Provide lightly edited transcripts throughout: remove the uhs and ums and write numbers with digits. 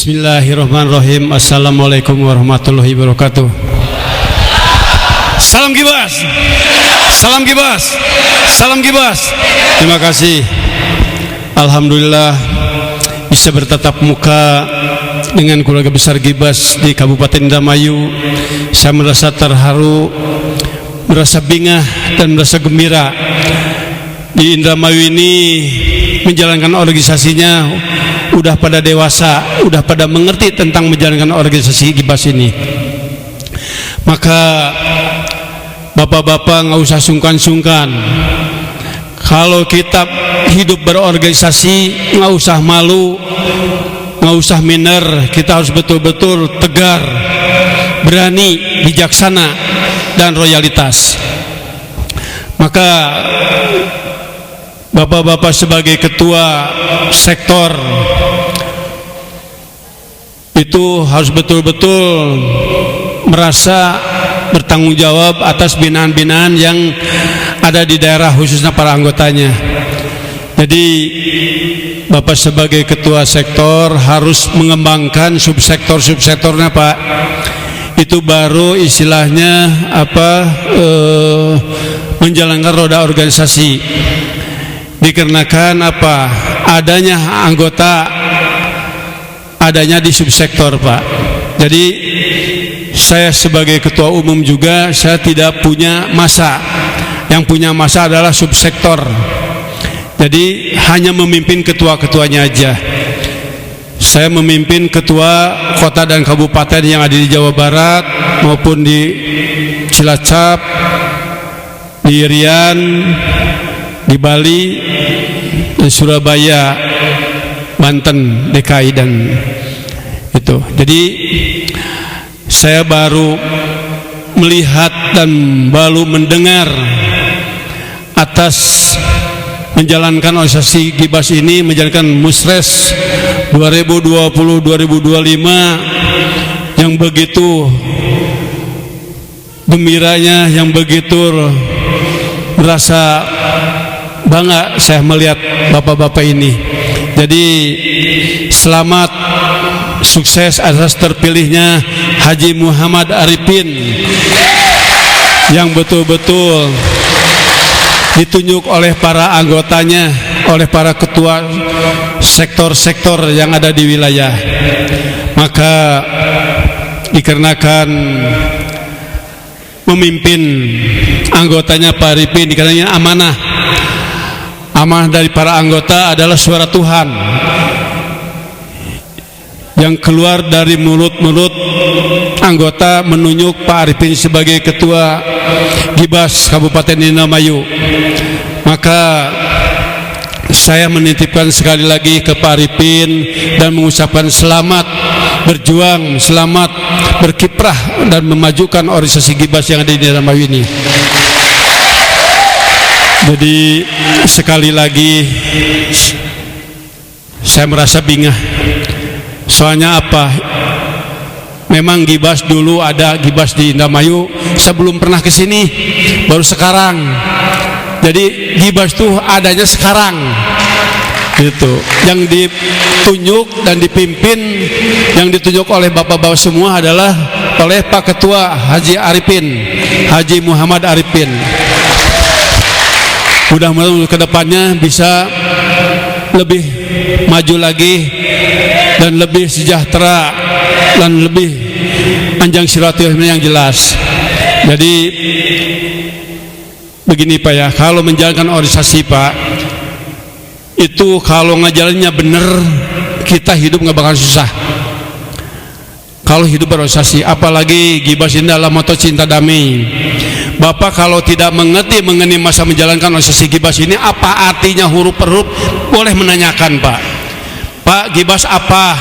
Bismillahirrahmanirrahim. Assalamualaikum warahmatullahi wabarakatuh. Salam Gibas. Salam Gibas. Salam Gibas. Terima kasih. Alhamdulillah bisa bertatap muka dengan keluarga besar Gibas di Kabupaten Indramayu. Saya merasa terharu, merasa bingah dan merasa gembira. Di Indramayu ini menjalankan organisasinya udah pada dewasa, udah pada mengerti tentang menjalankan organisasi Gibas ini. Maka bapak-bapak nggak usah sungkan-sungkan. Kalau kita hidup berorganisasi, nggak usah malu, nggak usah minder. Kita harus betul-betul tegar, berani, bijaksana, dan loyalitas. Maka bapak-bapak sebagai ketua sektor itu harus betul-betul merasa bertanggung jawab atas binaan-binaan yang ada di daerah, khususnya para anggotanya. Jadi bapak sebagai ketua sektor harus mengembangkan subsektor-subsektornya, Pak. Itu baru istilahnya menjalankan roda organisasi. Dikarenakan adanya anggota adanya di subsektor, Pak. Jadi saya sebagai ketua umum juga saya tidak punya masa. Yang punya masa adalah subsektor. Jadi hanya memimpin ketua-ketuanya aja. Saya memimpin ketua kota dan kabupaten yang ada di Jawa Barat maupun di Cilacap, di Irian, di Bali, di Surabaya, Banten, DKI, dan itu. Jadi saya baru melihat dan baru mendengar atas menjalankan organisasi Gibas ini, menjalankan Musres 2020-2025 yang begitu gembiranya, yang begitu merasa bangga saya melihat bapak-bapak ini. Jadi selamat, sukses atas terpilihnya Haji Muhammad Arifin yang betul-betul ditunjuk oleh para anggotanya, oleh para ketua sektor-sektor yang ada di wilayah. Maka dikarenakan memimpin anggotanya Pak Arifin, dikarenakan amanah dari para anggota adalah suara Tuhan yang keluar dari mulut-mulut anggota menunjuk Pak Arifin sebagai ketua Gibas Kabupaten Indramayu. Maka saya menitipkan sekali lagi ke Pak Arifin dan mengucapkan selamat berjuang, selamat berkiprah dan memajukan organisasi Gibas yang ada di Indramayu ini. Jadi sekali lagi saya merasa bingah. Soalnya memang Gibas dulu ada Gibas di Indramayu, saya belum pernah ke sini, baru sekarang. Jadi Gibas tuh adanya sekarang. Gitu. Yang ditunjuk dan dipimpin, yang ditunjuk oleh bapak-bapak semua adalah oleh Pak Ketua Haji Arifin, Haji Muhammad Arifin. Mudah-mudahan ke depannya bisa lebih maju lagi dan lebih sejahtera dan lebih panjang silaturahmi yang jelas. Jadi begini Pak ya, kalau menjalankan organisasi Pak, itu kalau ngajalannya bener, kita hidup nggak bakal susah. Kalau hidup berorganisasi, apalagi Gibas ini adalah moto cinta damai. Bapak kalau tidak mengerti mengenai masa menjalankan organisasi Gibas ini, apa artinya huruf per huruf, boleh menanyakan Pak. Pak, Gibas apa?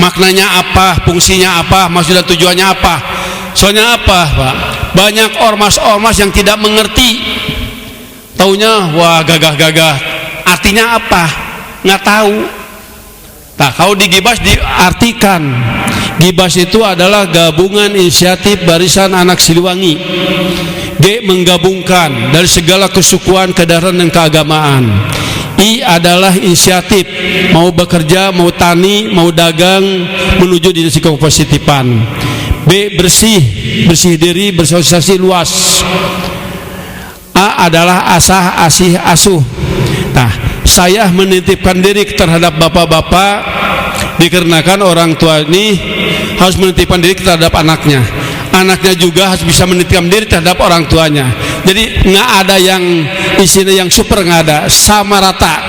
Maknanya apa? Fungsinya apa? Maksud dan tujuannya apa? Soalnya apa Pak? Banyak ormas-ormas yang tidak mengerti. Taunya wah gagah-gagah. Artinya apa? Nggak tahu. Nah, kalau di Gibas diartikan, Gibas itu adalah gabungan inisiatif barisan anak Siliwangi. G menggabungkan dari segala kesukuan, kedaerahan dan keagamaan. I adalah inisiatif, mau bekerja, mau tani, mau dagang, menuju dinasti kepositifan. B, bersih diri, bersosialisasi luas. A adalah asah, asih, asuh. Nah, saya menitipkan diri terhadap bapak-bapak dikarenakan orang tua ini harus menitipkan diri terhadap anaknya. Anaknya juga harus bisa menitipkan diri terhadap orang tuanya. Jadi nggak ada yang isinya yang super, nggak ada, sama rata.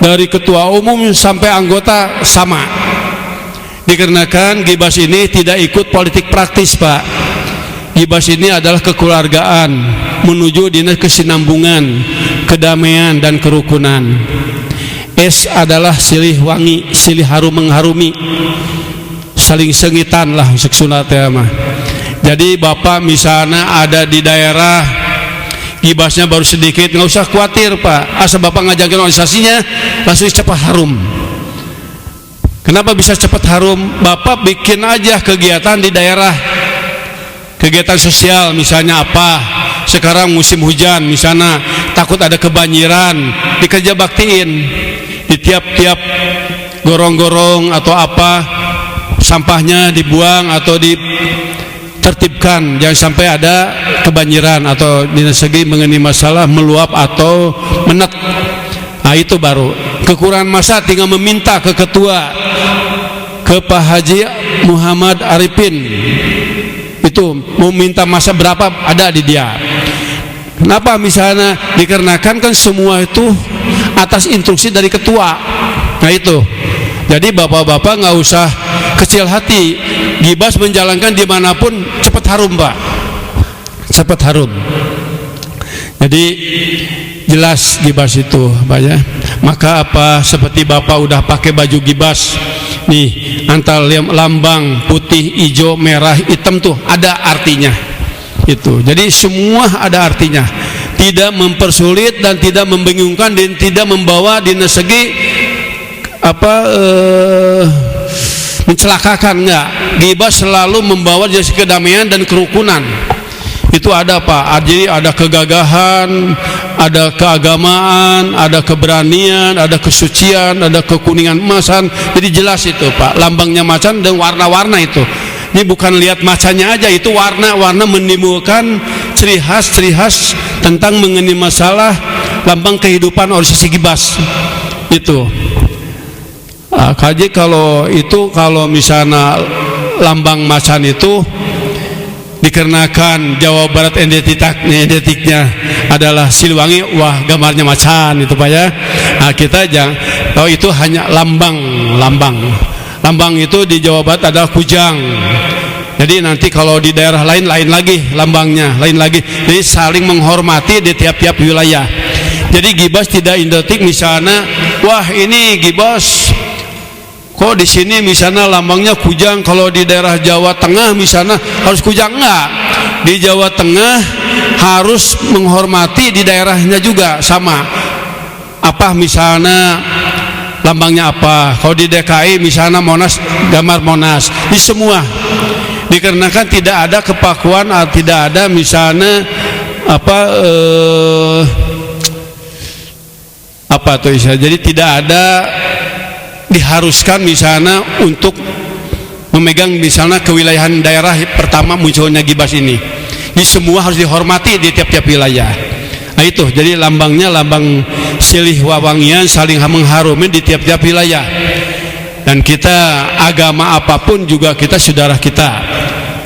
Dari ketua umum sampai anggota sama. Dikarenakan Gibas ini tidak ikut politik praktis, Pak. Gibas ini adalah kekeluargaan menuju dinas kesinambungan, kedamaian dan kerukunan. S adalah silih wangi, silih harum mengharumi, saling sengitan lah seksunat ya mah. Jadi bapak misalnya ada di daerah Gibasnya baru sedikit, nggak usah khawatir Pak, asal bapak ngajakin organisasinya langsung cepat harum. Kenapa bisa cepat harum? Bapak bikin aja kegiatan di daerah, kegiatan sosial misalnya apa, sekarang musim hujan misalnya takut ada kebanjiran, dikerja baktiin di tiap-tiap gorong-gorong atau apa, sampahnya dibuang atau ditertibkan, jangan sampai ada kebanjiran atau dinas segi mengenai masalah meluap atau menek. Nah itu baru kekurangan masa, tinggal meminta ke ketua, ke Pak Haji Muhammad Arifin, itu mau minta masa berapa ada di dia. Kenapa? Misalnya dikarenakan kan semua itu atas instruksi dari ketua. Nah itu, jadi bapak-bapak nggak usah kecil hati, Gibas menjalankan dimanapun cepat harum Pak, cepat harum. Jadi jelas Gibas itu Pak ya. Maka apa, seperti bapak udah pakai baju Gibas nih, antara lambang putih, hijau, merah, hitam tuh ada artinya itu. Jadi semua ada artinya, tidak mempersulit dan tidak membingungkan dan tidak membawa dinas segi mencelakakan, enggak. Gibas selalu membawa jadi kedamaian dan kerukunan. Itu ada Pak, jadi ada kegagahan, ada keagamaan, ada keberanian, ada kesucian, ada kekuningan emasan. Jadi jelas itu Pak, lambangnya macan dan warna-warna itu. Ini bukan lihat macannya aja, itu warna-warna menimbulkan ciri khas tentang mengenai masalah lambang kehidupan organisasi Gibas itu. Kaji kalau itu, kalau misalnya lambang macan itu dikarenakan Jawa Barat identiknya adalah Siliwangi, wah gambarnya macan itu Pak ya. Nah, kita jangan tahu itu hanya lambang itu di Jawa Barat adalah kujang. Jadi nanti kalau di daerah lain lagi lambangnya, lain lagi. Jadi saling menghormati di tiap-tiap wilayah. Jadi Gibas tidak identik misalnya, wah ini Gibas kok di sini misalnya lambangnya kujang, kalau di daerah Jawa Tengah misalnya harus kujang, enggak. Di Jawa Tengah harus menghormati di daerahnya juga sama. Apa misalnya lambangnya apa? Kalau di DKI misalnya Monas, gambar Monas. Di semua. Dikarenakan tidak ada kepakuan, tidak ada misalnya jadi tidak ada diharuskan misalnya untuk memegang misalnya kewilayahan daerah pertama munculnya Gibas ini. Di semua harus dihormati di tiap-tiap wilayah. Nah itu, jadi lambangnya lambang silih wawangian, saling mengharumi di tiap-tiap wilayah. Dan kita agama apapun juga kita saudara kita,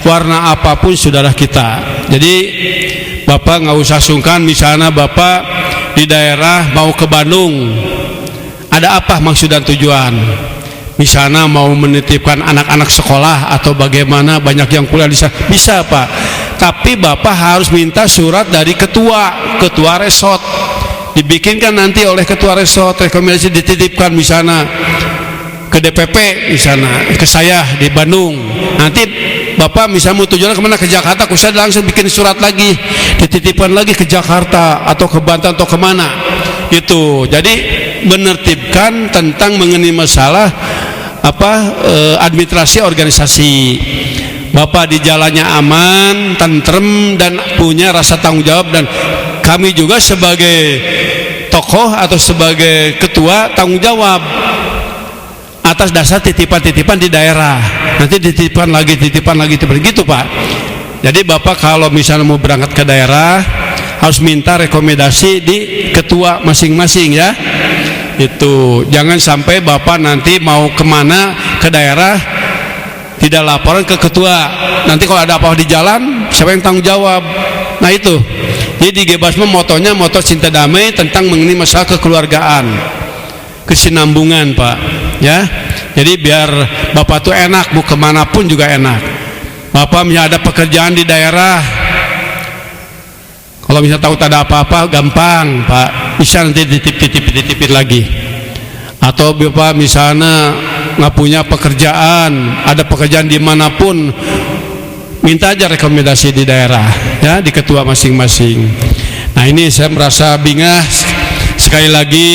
warna apapun saudara kita. Jadi Bapak nggak usah sungkan misalnya Bapak di daerah mau ke Bandung, ada apa maksud dan tujuan? Misalnya mau menitipkan anak-anak sekolah atau bagaimana, banyak yang kuliah di sana, bisa Pak. Tapi Bapak harus minta surat dari ketua resort, dibikinkan nanti oleh ketua resort, rekomendasi dititipkan misalnya ke DPP misalnya, ke saya di Bandung. Nanti Bapak misalnya mau tujuan kemana, ke Jakarta, saya langsung bikin surat lagi, dititipkan lagi ke Jakarta atau ke Banten atau kemana itu. Jadi menertibkan tentang mengenai masalah administrasi organisasi. Bapak di jalannya aman, tentrem dan punya rasa tanggung jawab, dan kami juga sebagai tokoh atau sebagai ketua tanggung jawab atas dasar titipan-titipan di daerah. Nanti titipan lagi gitu Pak. Jadi Bapak kalau misalnya mau berangkat ke daerah harus minta rekomendasi di ketua masing-masing ya. Itu jangan sampai Bapak nanti mau kemana ke daerah tidak laporan ke ketua, nanti kalau ada apa-apa di jalan siapa yang tanggung jawab? Nah itu, jadi di Gebasma motonya moto cinta damai tentang mengenai masalah kekeluargaan, kesinambungan Pak ya. Jadi biar Bapak tuh enak, mau kemanapun juga enak. Bapak misalnya ada pekerjaan di daerah, kalau misalnya tahu tak ada apa-apa gampang Pak, bisa nanti dititipin lagi. Atau Bapak misalnya nggak punya pekerjaan, ada pekerjaan dimanapun, minta aja rekomendasi di daerah ya, di ketua masing-masing. Nah ini saya merasa bingah. Sekali lagi,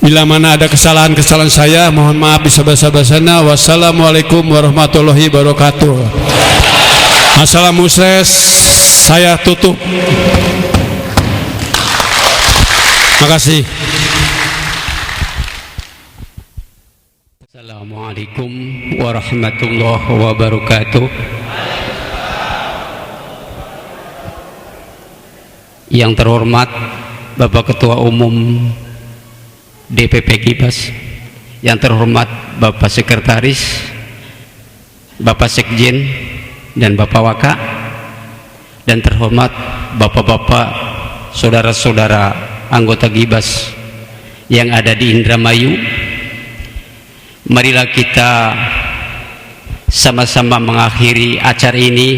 bila mana ada kesalahan-kesalahan saya, mohon maaf bisa-basa-basana. Wassalamualaikum warahmatullahi wabarakatuh. Assalamualaikum, saya tutup. Makasih. Assalamualaikum warahmatullahi wabarakatuh. Yang terhormat Bapak Ketua Umum DPP Gibas, yang terhormat Bapak Sekretaris, Bapak Sekjen, dan Bapak Waka, dan terhormat Bapak-bapak, saudara-saudara anggota Gibas yang ada di Indramayu. Marilah kita sama-sama mengakhiri acara ini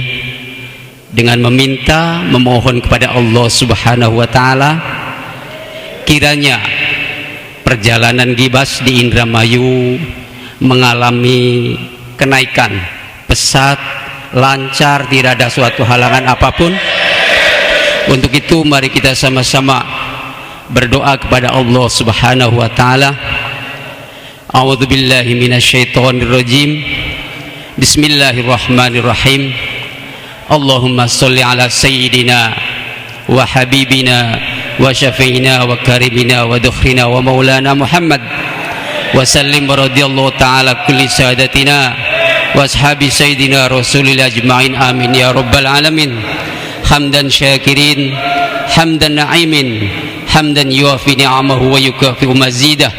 dengan memohon kepada Allah Subhanahu wa Ta'ala, kiranya perjalanan Gibas di Indramayu mengalami kenaikan pesat, lancar, tidak ada suatu halangan apapun. Untuk itu mari kita sama-sama berdoa kepada Allah Subhanahu wa Ta'ala. A'udzu billahi minasyaitonir rajim. Bismillahirrahmanirrahim. Allahumma sholli ala sayyidina wa habibina wa syafi'ina wa karimina wa dukhrina wa maulana Muhammad wa sallim radhiyallahu ta'ala kulli sadatina wa ashabi sayyidina rasulillah ajma'in amin ya rabbal alamin. Hamdan syakirin, hamdan na'imin, hamdan yuafi ni'amahu wa yukafi mazidah.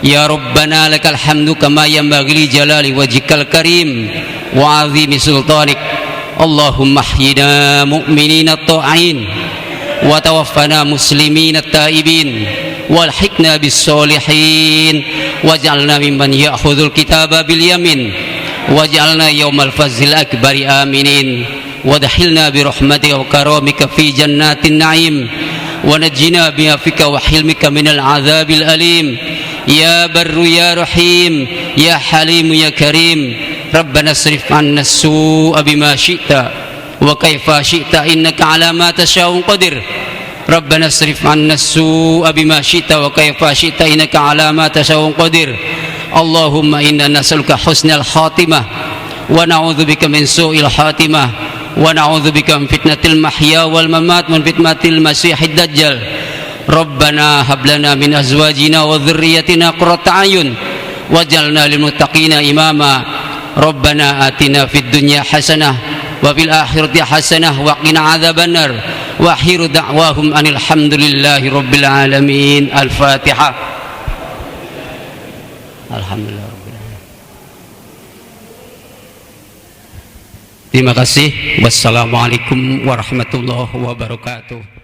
Ya Rabbana lakal hamdu kama yanbaghi li jalali wajhikal karim wa 'azimi sultanik. Allahumma ahyina mu'minina ta'in wa tawaffana muslimina ta'ibin walhiqna bis solihin waj'alna mimman ya'khudhul kitaba bil yamin waj'alna yawmal fazil akbari aminin wadkhilna bi rahmatika wa karamika fi jannatin na'im wa najjina bi afika wa hilmika minal adzabil alim. Ya barru ya rahim ya halim ya karim. Rabbana asrif 'anna as-su'a bima syi'ta wa kaifa syi'ta innaka 'ala ma tasya'u qadir. Rabbana asrif 'anna as-su'a bima syi'ta wa kaifa syi'ta innaka 'ala ma tasya'u qadir. Allahumma inna nas'aluka husnal khatimah wa na'udzubika min su'il khatimah wa na'udzubika min fitnatil mahya wal mamat wa min fitnatil masiihid dajjal. Rabbana hab lana min azwajina wa dhurriyyatina qurrata a'yun waj'alna lil muttaqina imama. Rabbana atina fid dunya hasanah wa fil akhirati hasanah wa qina adzabannar wa akhiru da'wahum anil hamdulillahi rabbil alamin. Al-Fatihah. Alhamdulillah rabbil alamin. Terima kasih. Wassalamualaikum warahmatullahi wabarakatuh.